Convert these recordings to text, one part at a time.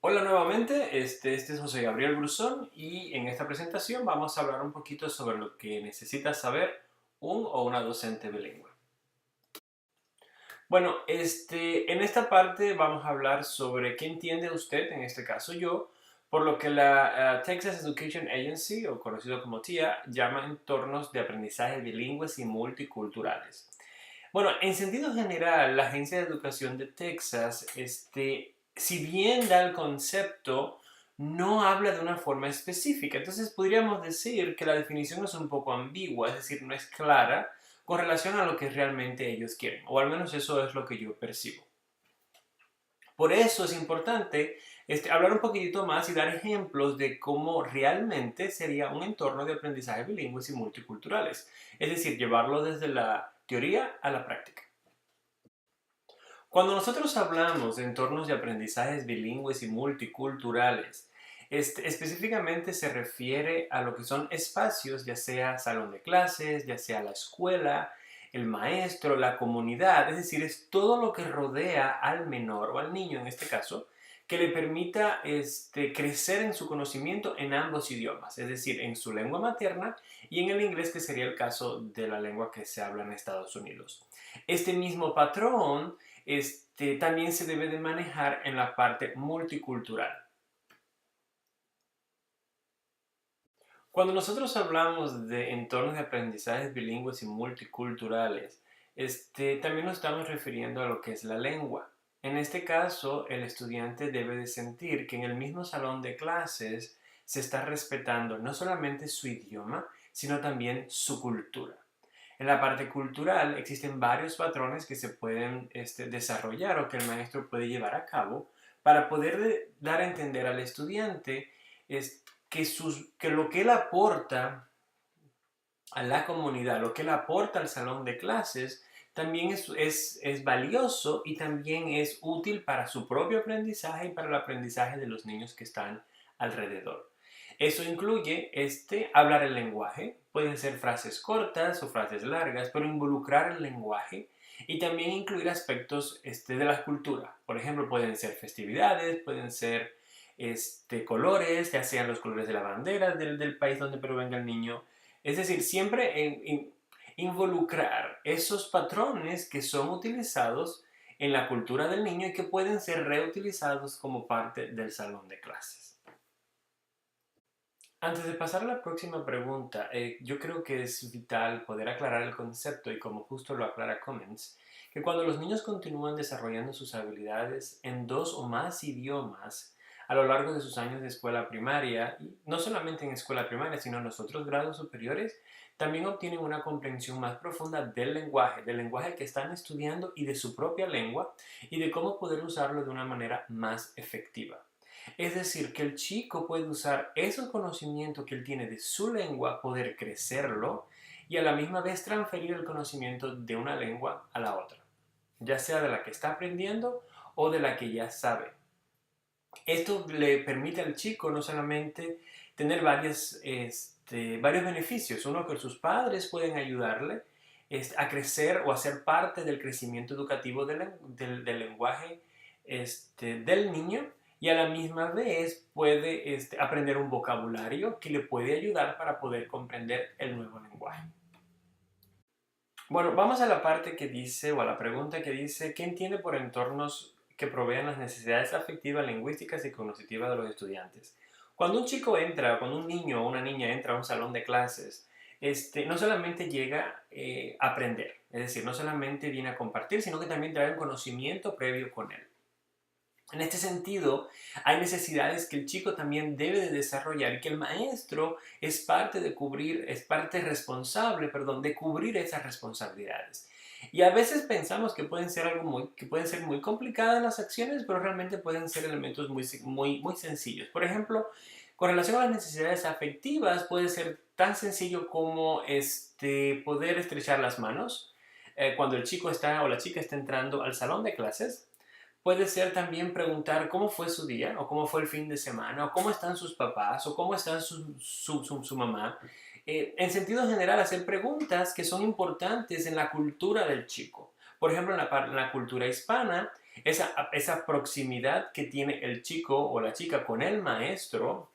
Hola nuevamente, este es José Gabriel Brusón y en esta presentación vamos a hablar un poquito sobre lo que necesita saber un o una docente bilingüe. Bueno, en esta parte vamos a hablar sobre qué entiende usted, en este caso yo, por lo que la Texas Education Agency, o conocido como TIA, llama entornos de aprendizaje bilingües y multiculturales. Bueno, en sentido general, la Agencia de Educación de Texas, si bien da el concepto, no habla de una forma específica. Entonces podríamos decir que la definición es un poco ambigua, es decir, no es clara con relación a lo que realmente ellos quieren, o al menos eso es lo que yo percibo. Por eso es importante hablar un poquitito más y dar ejemplos de cómo realmente sería un entorno de aprendizaje bilingües y multiculturales. Es decir, llevarlo desde la teoría a la práctica. Cuando nosotros hablamos de entornos de aprendizajes bilingües y multiculturales, específicamente se refiere a lo que son espacios, ya sea salón de clases, ya sea la escuela, el maestro, la comunidad, es decir, es todo lo que rodea al menor o al niño en este caso, que le permita crecer en su conocimiento en ambos idiomas, es decir, en su lengua materna y en el inglés, que sería el caso de la lengua que se habla en Estados Unidos. Este mismo patrón también se debe de manejar en la parte multicultural. Cuando nosotros hablamos de entornos de aprendizajes bilingües y multiculturales, también nos estamos refiriendo a lo que es la lengua. En este caso, el estudiante debe de sentir que en el mismo salón de clases se está respetando no solamente su idioma, sino también su cultura. En la parte cultural existen varios patrones que se pueden desarrollar o que el maestro puede llevar a cabo para poder dar a entender al estudiante que lo que él aporta a la comunidad, lo que él aporta al salón de clases, también es valioso y también es útil para su propio aprendizaje y para el aprendizaje de los niños que están alrededor. Eso incluye hablar el lenguaje, pueden ser frases cortas o frases largas, pero involucrar el lenguaje y también incluir aspectos de la cultura. Por ejemplo, pueden ser festividades, pueden ser colores, ya sean los colores de la bandera del país donde provenga el niño. Es decir, siempre involucrar esos patrones que son utilizados en la cultura del niño y que pueden ser reutilizados como parte del salón de clases. Antes de pasar a la próxima pregunta, yo creo que es vital poder aclarar el concepto y como justo lo aclara Cummins, que cuando los niños continúan desarrollando sus habilidades en dos o más idiomas a lo largo de sus años de escuela primaria, y no solamente en escuela primaria, sino en los otros grados superiores, también obtienen una comprensión más profunda del lenguaje que están estudiando y de su propia lengua y de cómo poder usarlo de una manera más efectiva. Es decir, que el chico puede usar esos conocimientos que él tiene de su lengua, poder crecerlo y a la misma vez transferir el conocimiento de una lengua a la otra, ya sea de la que está aprendiendo o de la que ya sabe. Esto le permite al chico no solamente tener varios beneficios, uno que sus padres pueden ayudarle a crecer o a ser parte del crecimiento educativo del lenguaje del niño y a la misma vez puede aprender un vocabulario que le puede ayudar para poder comprender el nuevo lenguaje. Bueno, vamos a la parte que dice, o a la pregunta que dice, ¿qué entiende por entornos que provean las necesidades afectivas, lingüísticas y cognitivas de los estudiantes? Cuando un chico entra, cuando un niño o una niña entra a un salón de clases, no solamente llega a aprender, es decir, no solamente viene a compartir, sino que también trae un conocimiento previo con él. En este sentido, hay necesidades que el chico también debe de desarrollar y que el maestro es parte de cubrir, es parte responsable, perdón, de cubrir esas responsabilidades. Y a veces pensamos que pueden ser que pueden ser muy complicadas las acciones, pero realmente pueden ser elementos muy sencillos. Por ejemplo, con relación a las necesidades afectivas, puede ser tan sencillo como poder estrechar las manos cuando el chico está o la chica está entrando al salón de clases. Puede ser también preguntar cómo fue su día, o cómo fue el fin de semana, o cómo están sus papás, o cómo está su mamá. En sentido general, hacer preguntas que son importantes en la cultura del chico. Por ejemplo, en la cultura hispana, esa proximidad que tiene el chico o la chica con el maestro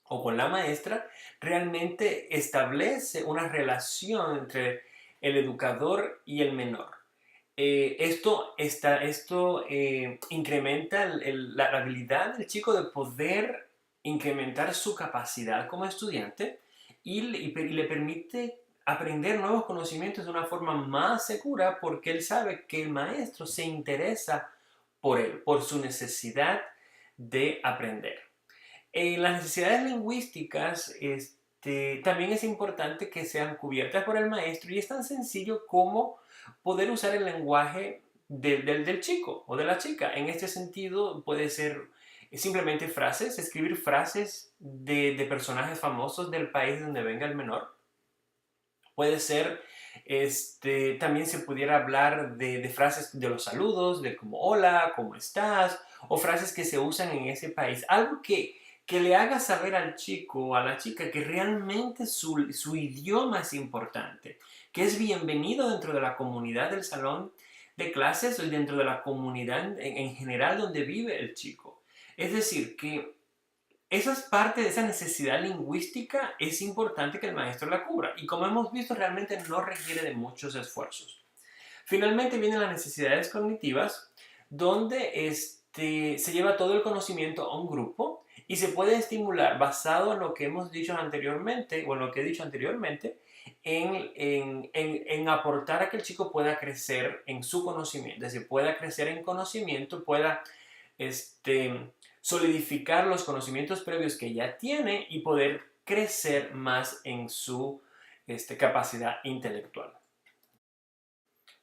o con la maestra, realmente establece una relación entre el educador y el menor. Esto incrementa la habilidad del chico de poder incrementar su capacidad como estudiante y le permite aprender nuevos conocimientos de una forma más segura porque él sabe que el maestro se interesa por él, por su necesidad de aprender. Las necesidades lingüísticas también es importante que sean cubiertas por el maestro y es tan sencillo como poder usar el lenguaje del chico o de la chica. En este sentido puede ser simplemente frases, escribir frases de personajes famosos del país donde venga el menor. Puede ser, también se pudiera hablar de frases de los saludos, de como hola, ¿cómo estás? O frases que se usan en ese país. Algo que le haga saber al chico o a la chica que realmente su idioma es importante, que es bienvenido dentro de la comunidad del salón de clases y dentro de la comunidad en general donde vive el chico. Es decir, que esa es parte de esa necesidad lingüística, es importante que el maestro la cubra. Y como hemos visto, realmente no requiere de muchos esfuerzos. Finalmente vienen las necesidades cognitivas, donde se lleva todo el conocimiento a un grupo y se puede estimular basado en lo que hemos dicho anteriormente, o en lo que he dicho anteriormente, en aportar a que el chico pueda crecer en su conocimiento, es decir, pueda crecer en conocimiento, pueda solidificar los conocimientos previos que ya tiene y poder crecer más en su capacidad intelectual.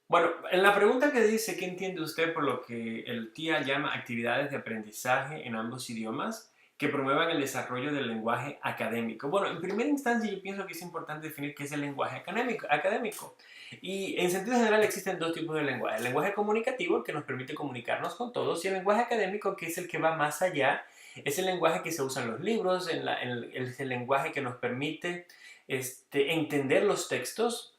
Bueno, en la pregunta que dice, ¿qué entiende usted por lo que el TIA llama actividades de aprendizaje en ambos idiomas que promuevan el desarrollo del lenguaje académico? Bueno, en primera instancia yo pienso que es importante definir qué es el lenguaje académico. Y en sentido general existen dos tipos de lenguaje. El lenguaje comunicativo, que nos permite comunicarnos con todos, y el lenguaje académico, que es el que va más allá. Es el lenguaje que se usa en los libros, es el lenguaje que nos permite entender los textos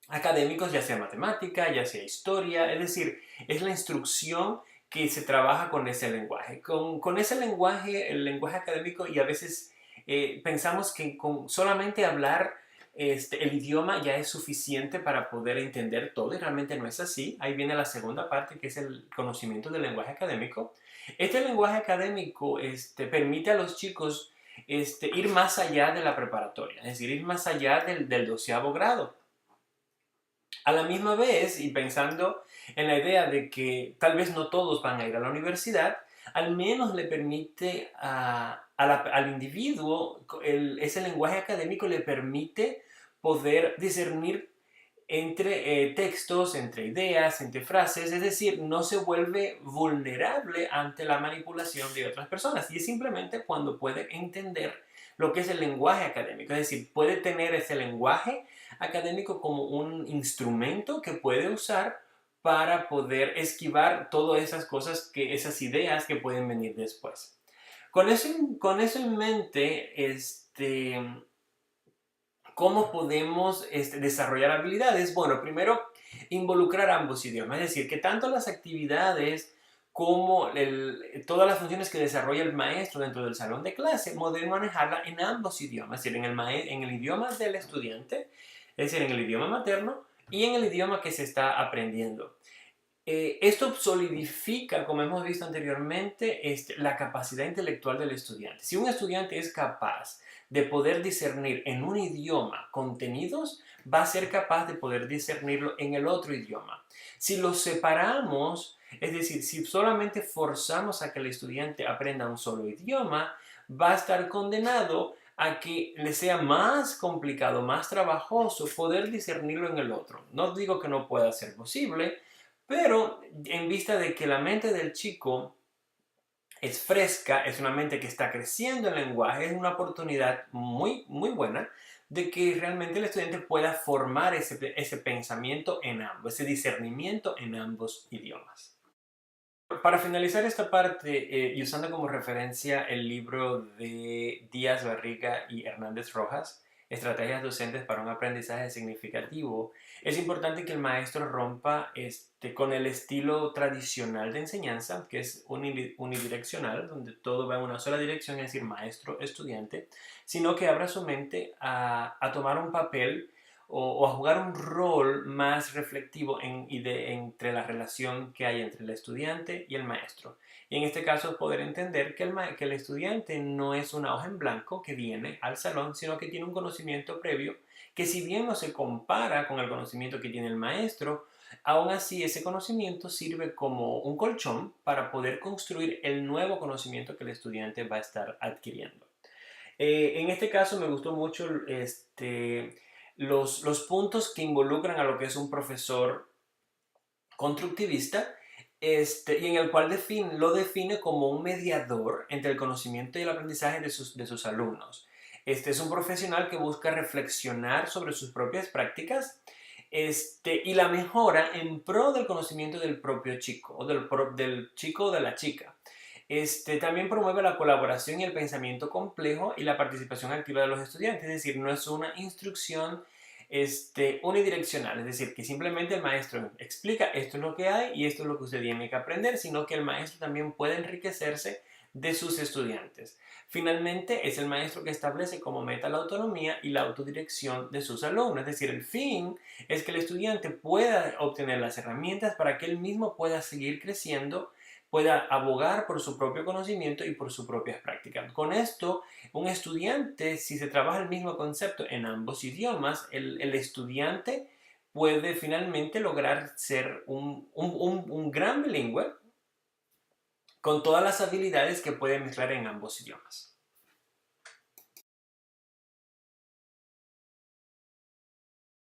académicos, ya sea matemática, ya sea historia, es decir, es la instrucción que se trabaja con ese lenguaje. Con ese lenguaje, el lenguaje académico, y a veces pensamos que con solamente hablar el idioma ya es suficiente para poder entender todo, y realmente no es así. Ahí viene la segunda parte, que es el conocimiento del lenguaje académico. Este lenguaje académico permite a los chicos ir más allá de la preparatoria, es decir, ir más allá del 12º grado. A la misma vez, y pensando en la idea de que tal vez no todos van a ir a la universidad, al menos le permite al individuo, ese lenguaje académico le permite poder discernir entre textos, entre ideas, entre frases, es decir, no se vuelve vulnerable ante la manipulación de otras personas. Y es simplemente cuando puede entender lo que es el lenguaje académico, es decir, puede tener ese lenguaje académico como un instrumento que puede usar para poder esquivar todas esas cosas, esas ideas que pueden venir después. Con eso en mente, ¿cómo podemos desarrollar habilidades? Bueno, primero, involucrar ambos idiomas, es decir, que tanto las actividades como todas las funciones que desarrolla el maestro dentro del salón de clase, poder manejarla en ambos idiomas, es decir, en el idioma del estudiante, es decir, en el idioma materno y en el idioma que se está aprendiendo. Esto solidifica, como hemos visto anteriormente, la capacidad intelectual del estudiante. Si un estudiante es capaz de poder discernir en un idioma contenidos, va a ser capaz de poder discernirlo en el otro idioma. Si los separamos, es decir, si solamente forzamos a que el estudiante aprenda un solo idioma, va a estar condenado a que le sea más complicado, más trabajoso poder discernirlo en el otro. No digo que no pueda ser posible, pero en vista de que la mente del chico es fresca, es una mente que está creciendo en lenguaje, es una oportunidad muy, muy buena de que realmente el estudiante pueda formar ese pensamiento en ambos, ese discernimiento en ambos idiomas. Para finalizar esta parte, y usando como referencia el libro de Díaz Barriga y Hernández Rojas, estrategias docentes para un aprendizaje significativo, es importante que el maestro rompa con el estilo tradicional de enseñanza, que es unidireccional, donde todo va en una sola dirección, es decir, maestro-estudiante, sino que abra su mente a tomar un papel o a jugar un rol más reflectivo entre la relación que hay entre el estudiante y el maestro. Y en este caso poder entender que el estudiante no es una hoja en blanco que viene al salón, sino que tiene un conocimiento previo que si bien no se compara con el conocimiento que tiene el maestro, aún así ese conocimiento sirve como un colchón para poder construir el nuevo conocimiento que el estudiante va a estar adquiriendo. En este caso me gustó mucho los puntos que involucran a lo que es un profesor constructivista, y en el cual lo define como un mediador entre el conocimiento y el aprendizaje de sus alumnos. Este es un profesional que busca reflexionar sobre sus propias prácticas y la mejora en pro del conocimiento del propio chico o del chico o de la chica. También promueve la colaboración y el pensamiento complejo y la participación activa de los estudiantes, es decir, no es una instrucción unidireccional, es decir, que simplemente el maestro explica esto es lo que hay y esto es lo que usted tiene que aprender, sino que el maestro también puede enriquecerse de sus estudiantes. Finalmente, es el maestro que establece como meta la autonomía y la autodirección de sus alumnos, es decir, el fin es que el estudiante pueda obtener las herramientas para que él mismo pueda seguir creciendo, pueda abogar por su propio conocimiento y por sus propias prácticas. Con esto, un estudiante, si se trabaja el mismo concepto en ambos idiomas, el estudiante puede finalmente lograr ser un gran bilingüe con todas las habilidades que puede mezclar en ambos idiomas.